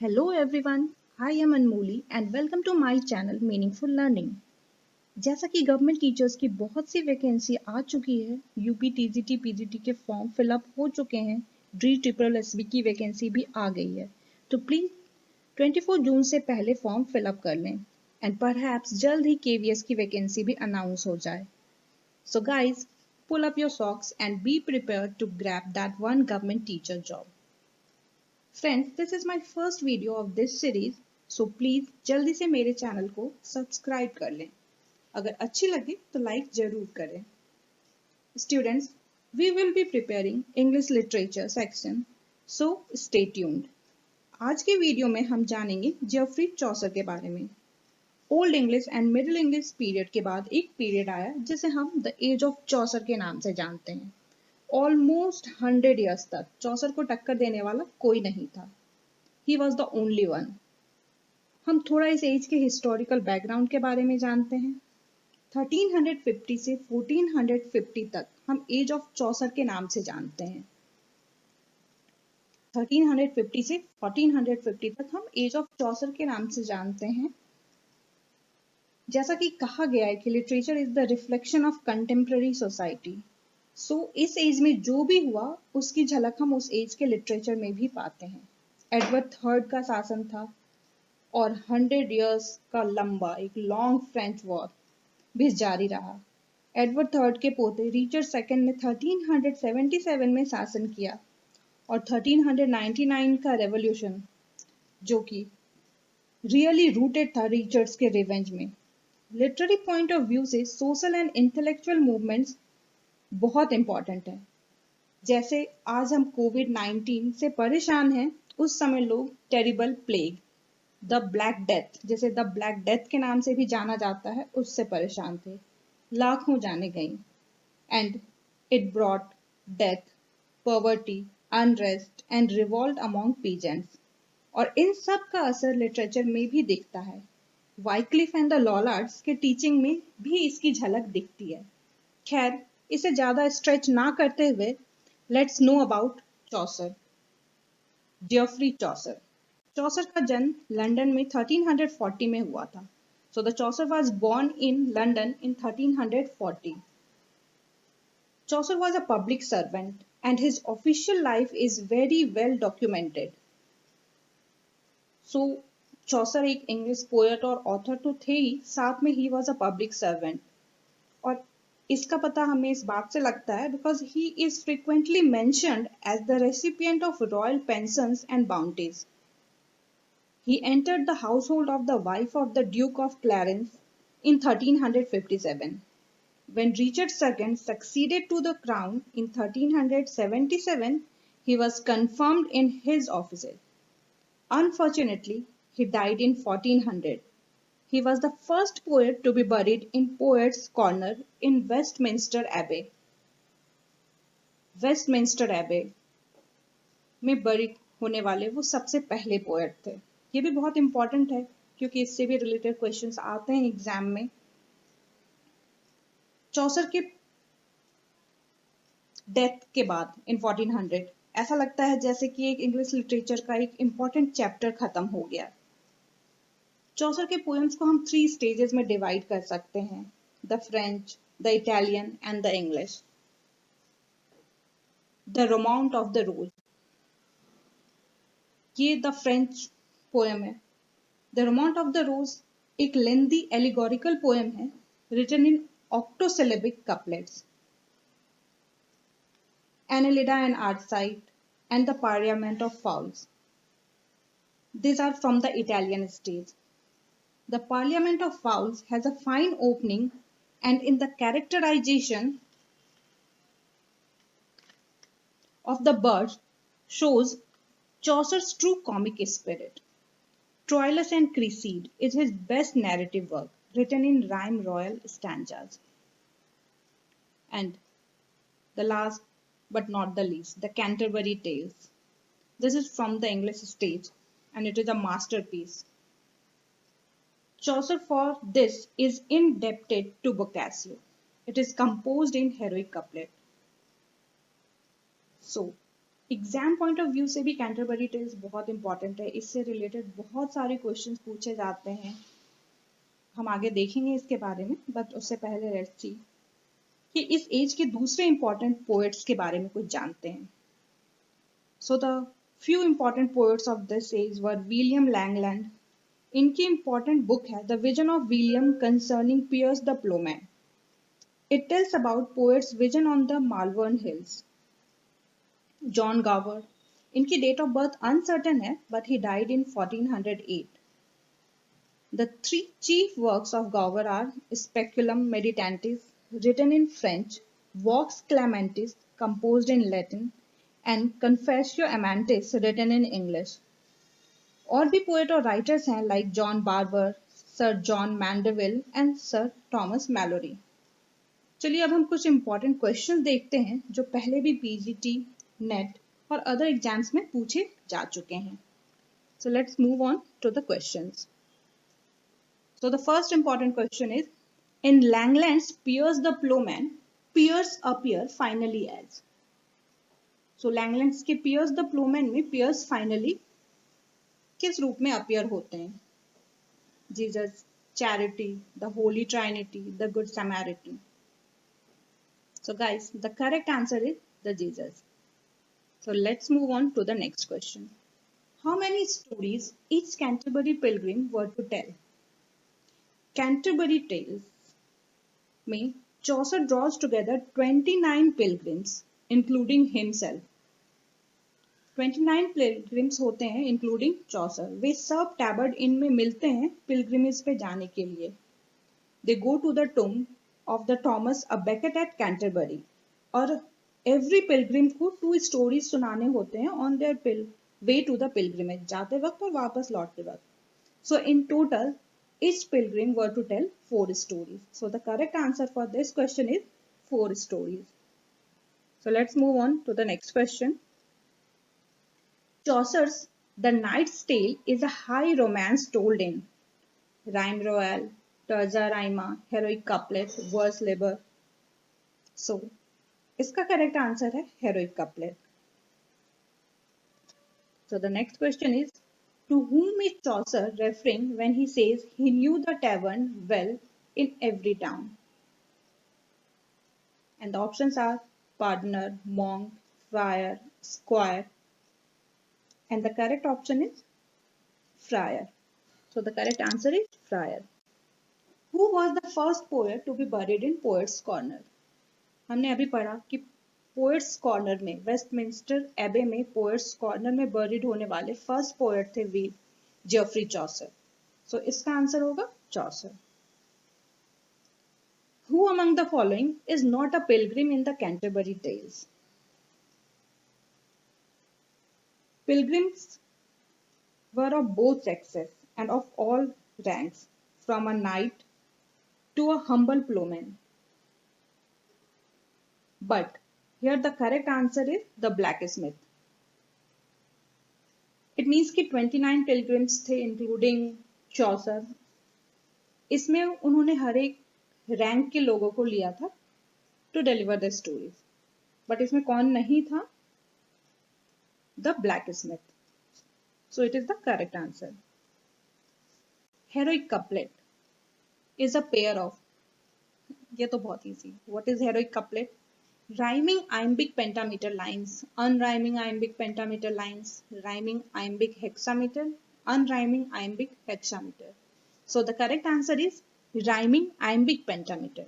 Hello everyone, I am Anmoli and welcome to my channel Meaningful Learning। जैसा कि government teachers की बहुत सी vacancy आ चुकी है, यूपी टीजीटी पीजीटी के फॉर्म फिलअप हो चुके हैं, डी ट्रिपल एसबी की वैकेंसी भी आ गई है, तो प्लीज 24 जून से पहले फॉर्म फिलअप कर लें एंड परहैप्स जल्द ही केवीएस की वैकेंसी भी अनाउंस हो जाए। So guys, pull up your socks and be prepared to grab that one government teacher job। Friends, this is my first video of this series, so please जल्दी से मेरे channel को subscribe कर लें। अगर अच्छी लगे तो लाइक जरूर करें। Students, we will be preparing English literature section, so stay tuned. आज के वीडियो में हम जानेंगे जेफरी चौसर के बारे में। Old English and middle English period के बाद एक पीरियड आया जिसे हम द एज ऑफ चौसर के नाम से जानते हैं। ऑलमोस्ट 100 ईयर्स तक चौसर को टक्कर देने वाला कोई नहीं था। He was the only one. हम थोड़ा इस एज के हिस्टोरिकल बैकग्राउंड के बारे में जानते हैं। 1350 से 1450 तक हम एज ऑफ चौसर के नाम से जानते हैं। 1350 से 1450 तक हम एज ऑफ चौसर के नाम से जानते हैं। जैसा कि कहा गया है कि literature is the reflection of contemporary society. So इस एज में जो भी हुआ उसकी झलक हम उस एज के लिटरेचर में भी पाते हैं। एडवर्ड थर्ड का शासन था और 100 इयर्स का लंबा एक लॉन्ग फ्रेंच वॉर भी जारी रहा। एडवर्ड थर्ड के पोते रिचर्ड सेकंड ने 1377 में शासन किया और 1399 का रेवोल्यूशन, जो कि रियली रूटेड था रिचर्ड्स के रिवेंज में। लिटरेरी पॉइंट ऑफ व्यू से सोशल एंड इंटेलेक्चुअल मूवमेंट्स बहुत इंपॉर्टेंट है। जैसे आज हम कोविड-19 से परेशान हैं, उस समय लोग terrible plague, the black death, जैसे द ब्लैक डेथ के नाम से भी जाना जाता है, उससे परेशान थे। लाखों जाने गईं and it brought death, poverty, unrest and revolt among peasants. और इन सब का असर लिटरेचर में भी दिखता है। वाइक्लिफ एंड द लॉलार्ड्स के टीचिंग में भी इसकी झलक दिखती है। खैर, इसे ज्यादा स्ट्रेच ना करते हुए let's know about Chaucer. Geoffrey Chaucer. Chaucer का जन्म लंदन में 1340 में हुआ था। So the Chaucer was born in London in 1340. Chaucer was a public servant and his official life is very well documented. So Chaucer एक English poet और author तो थे ही, साथ में ही वॉज अ पब्लिक सर्वेंट। और इसका पता हमें इस बात से लगता है because he is frequently mentioned as the recipient of royal pensions and bounties. He entered the household of the wife of the Duke of Clarence in 1357. When Richard II succeeded to the crown in 1377, he was confirmed in his offices. Unfortunately, he died in 1400. He was the first poet to be buried in Poets' Corner in Westminster Abbey. Westminster Abbey में बरी होने वाले वो सबसे पहले poet थे। ये भी बहुत इंपॉर्टेंट है क्योंकि इससे भी रिलेटेड क्वेश्चंस आते हैं एग्जाम में। चौसर के डेथ के बाद इन 1400 ऐसा लगता है जैसे कि एक इंग्लिश लिटरेचर का एक इंपॉर्टेंट चैप्टर खत्म हो गया। चौसर के पोएम्स को हम 3 स्टेजेस में डिवाइड कर सकते हैं, the French, the Italian and the English. The Romaunt of the Rose, ये द फ्रेंच पोएम है। The Romaunt of the Rose एक लेंदी एलिगोरिकल पोएम है written in octosyllabic couplets. Annelida and Arcite and the Parliament of Fowls. These are from the Italian stage. The Parliament of Fowls has a fine opening and in the characterization of the birds shows Chaucer's true comic spirit. Troilus and Cresside is his best narrative work, written in rhyme royal stanzas. And the last but not the least, the Canterbury Tales. This is from the English stage and it is a masterpiece. Chaucer for this is indebted to Boccaccio. It is composed in heroic couplet. So, exam point of view से भी Canterbury tales बहुत important है, इससे related बहुत सारे questions पूछे जाते हैं, हम आगे देखेंगे इसके बारे में, बट उससे पहले लेट्स सी कि इस एज के दूसरे इंपॉर्टेंट पोएट्स के बारे में कुछ जानते हैं. So the few important poets of this age were William Langland. इनकी इंपॉर्टेंट बुक है the vision of William concerning Piers the Plowman. It tells about poet's vision on the Malvern Hills. John Gower. इनकी date of birth uncertain है, but he died in 1408. The three chief works of Gower are Speculum Meditantis, written in French, Vox Clamantis, composed in Latin, and Confessio Amantis, written in English. और भी poet और writers हैं like John Barber, sir John Mandeville and sir Thomas Malory. चलिए अब हम कुछ important questions देखते हैं जो पहले भी पीजीटी, नेट और अदर एग्जाम्स में पूछे जा चुके हैं. So let's move on to the questions. So the first important question is, in Langland's Piers the Plowman, Piers appear finally as. So Langland's के Piers the Plowman में Piers finally किस रूप में appear होते हैं? Jesus, Charity, the Holy Trinity, the Good Samaritan. So guys, the correct answer is the Jesus. So let's move on to the next question. How many stories each Canterbury pilgrim were to tell? Canterbury Tales में Chaucer draws together 29 pilgrims, including himself. 29 pilgrims होते हैं, including Chaucer. वे सब Tabard Inn में मिलते हैं pilgrimage पे जाने के लिए. They go to the tomb of the Thomas a Becket at Canterbury. और every pilgrim को 2 stories सुनाने होते हैं on their way to the pilgrimage, जाते वक्त और वापस लौटते वक्त. So in total, each pilgrim were to tell 4 stories. So the correct answer for this question is 4 stories. So let's move on to the next question. Chaucer's The Knight's Tale is a high romance told in rhyme royale, terza rima, heroic couplet, verse liber. So इसका correct answer है heroic couplet. So the next question is, to whom is Chaucer referring when he says he knew the tavern well in every town? And the options are pardoner, monk, friar, squire. And the correct option is friar. So the correct answer is friar. Who was the first poet to be buried in Poets Corner? हमने अभी पढ़ा कि poets corner में, Westminster एबे में poets corner में buried होने वाले फर्स्ट पोएट थे वी जेफरी चॉसर. सो इसका आंसर होगा Chaucer. Who among the following is not a pilgrim in the Canterbury Tales? Pilgrims were of both sexes and of all ranks, from a knight to a humble plowman. But here the correct answer is the blacksmith. It means कि 29 pilgrims थे including Chaucer. इसमें उन्होंने हर एक rank के लोगों को लिया था to deliver the stories. But इसमें कौन नहीं था? The blacksmith. So it is the correct answer. Heroic couplet is a pair of, ये तो बहुत easy. What is heroic couplet? Rhyming iambic pentameter lines, unrhyming iambic pentameter lines, rhyming iambic hexameter, unrhyming iambic hexameter. So the correct answer is rhyming iambic pentameter.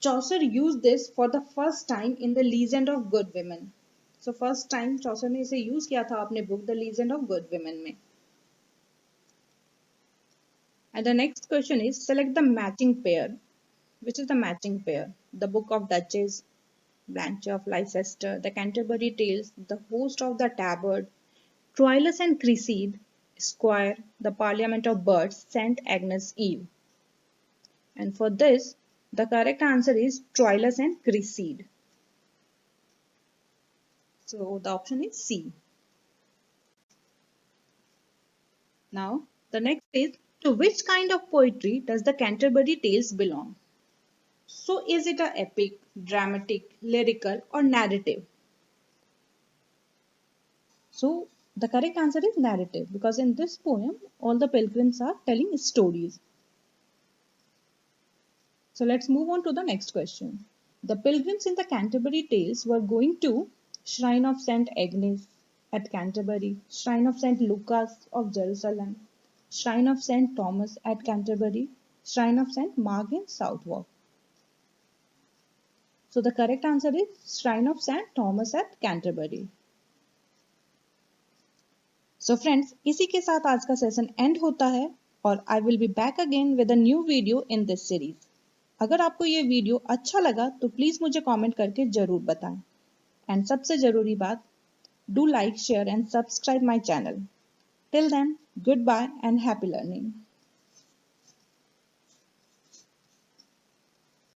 Chaucer used this for the first time in the Legend of Good Women. So first time Chaucer ने इसे use किया था अपने book The Legend of Good Women में. And the next question is, select the matching pair. Which is the matching pair? The Book of Duchess, Blanche of Leicester, The Canterbury Tales, The Host of the Tabard, Troilus and Cresside, Squire, The Parliament of Birds, St. Agnes Eve. And for this, the correct answer is Troilus and Cresside. So the option is C. Now, the next is, to which kind of poetry does the Canterbury Tales belong? So is it a epic, dramatic, lyrical or narrative? So the correct answer is narrative, because in this poem all the pilgrims are telling stories. So let's move on to the next question. The pilgrims in the Canterbury Tales were going to Shrine of St. Agnes at Canterbury, Shrine of St. Lucas of Jerusalem, Shrine of St. Thomas at Canterbury, Shrine of St. Mark in Southwark. So the correct answer is Shrine of St. Thomas at Canterbury. So friends, इसी के साथ आज का session and होता है और I will be back again with a new video in this series. अगर आपको ये वीडियो अच्छा लगा तो प्लीज़ मुझे कमेंट करके ज़रूर बताएं। एंड सबसे ज़रूरी बात, do like share and subscribe my channel. Till then, goodbye and happy learning.